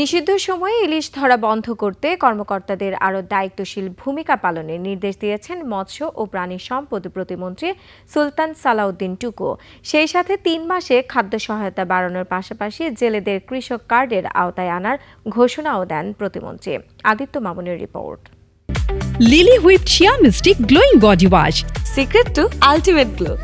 নিষিদ্ধ সময়ে ইলিশ ধরা বন্ধ করতে কর্মকর্তাদের আরও দায়িত্বশীল ভূমিকা পালনের নির্দেশ দিয়েছেন মৎস্য ও প্রাণী সম্পদ প্রতিমন্ত্রী সুলতান সালাউদ্দিন টুকু। সেই সাথে ৩ মাসে খাদ্য সহায়তা বাড়ানোর পাশাপাশি জেলেদের কৃষক কার্ডের আওতায় আনার ঘোষণাও দেন প্রতিমন্ত্রী। আদিত্য মামুনের রিপোর্ট। Lily whipped shea mystic glowing body wash, secret to ultimate glow.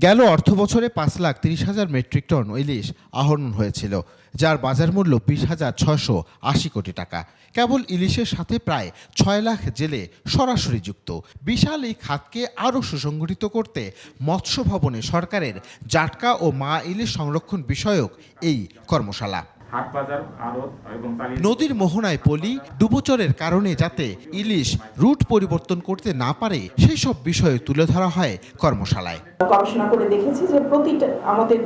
গেল অর্থবছরে 5,30,000 মেট্রিক টন ইলিশ আহরণ হয়েছিল, যার বাজার মূল্য 20,680 কোটি টাকা। কেবল ইলিশের সাথে প্রায় 6 লাখ জেলে সরাসরি যুক্ত। বিশাল এই খাতকে আরও সুসংগঠিত করতে মৎস্য ভবনে সরকারের জাটকা ও মা ইলিশ সংরক্ষণ বিষয়ক এই কর্মশালা। নদীর মোহনায় পলি ডুবোচরের কারণে যাতে ইলিশ রুট পরিবর্তন করতে না পারে সেই সব বিষয়ে তুলে ধরা হয় কর্মশালায়। গবেষণা করে দেখেছি যে প্রতিটা আমাদের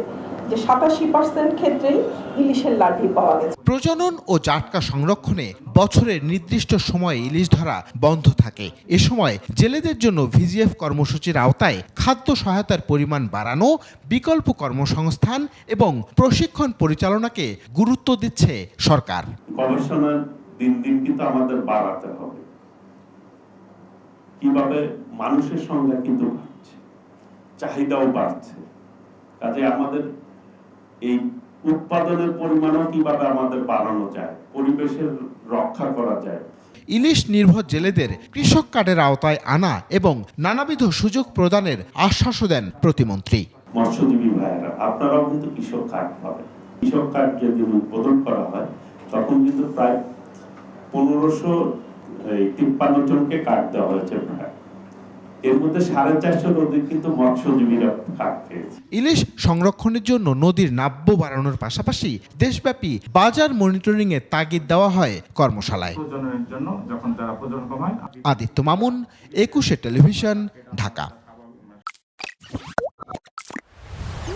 যে 87% ক্ষেত্রেই ইলিশের লার্ভি পাওয়া গেছে। প্রজনন ও জাটকা সংরক্ষণে বছরের নির্দিষ্ট সময়ে ইলিশ ধরা বন্ধ থাকে। এ সময় জেলেদের জন্য ভিজিএফ কর্মসূচির আওতায় খাদ্য সহায়তার পরিমাণ বাড়ানো, বিকল্প কর্মসংস্থান এবং প্রশিক্ষণ পরিচালনাকে গুরুত্ব দিচ্ছে সরকার। গবেষণা দিন দিন কিন্তু আমাদের বাড়াতে হবে। কিভাবে মানুষের সংখ্যা কিন্তু বাড়ছে, চাহিদাও বাড়ছে, কাজে আমাদের এই উৎপাদনের পরিমাণও কিভাবে আমাদের বাড়ানো যায়, পরিবেশের রক্ষা করা যায়। ইলিশ নির্ভর জেলেদের কৃষক কার্ডের আওতায় আনা এবং নানাবিধ সুযোগ প্রদানের আশ্বাসও দেন প্রতিমন্ত্রী। মৎস্যজীবী ভাইয়েরা, আপনারাও কিন্তু কৃষক কার্ড পাবেন। কৃষক কার্ড যদি উদ্বোধন করা হয় তখন কিন্তু প্রায় 1553 জনকে কার্ড দেওয়া হয়েছে। প্রায় এর মধ্যে 450 অধিক কিন্তু মৎস্যজীবীরা কার্ড পেয়েছে। ইলিশ সংরক্ষণের জন্য নদীর নাব্য বাড়ানোর পাশাপাশি দেশব্যাপী বাজার মনিটরিং এর তাগিদ দেওয়া হয় কর্মশালায়। আদিত্য মামুন, 21 টেলিভিশন, ঢাকা।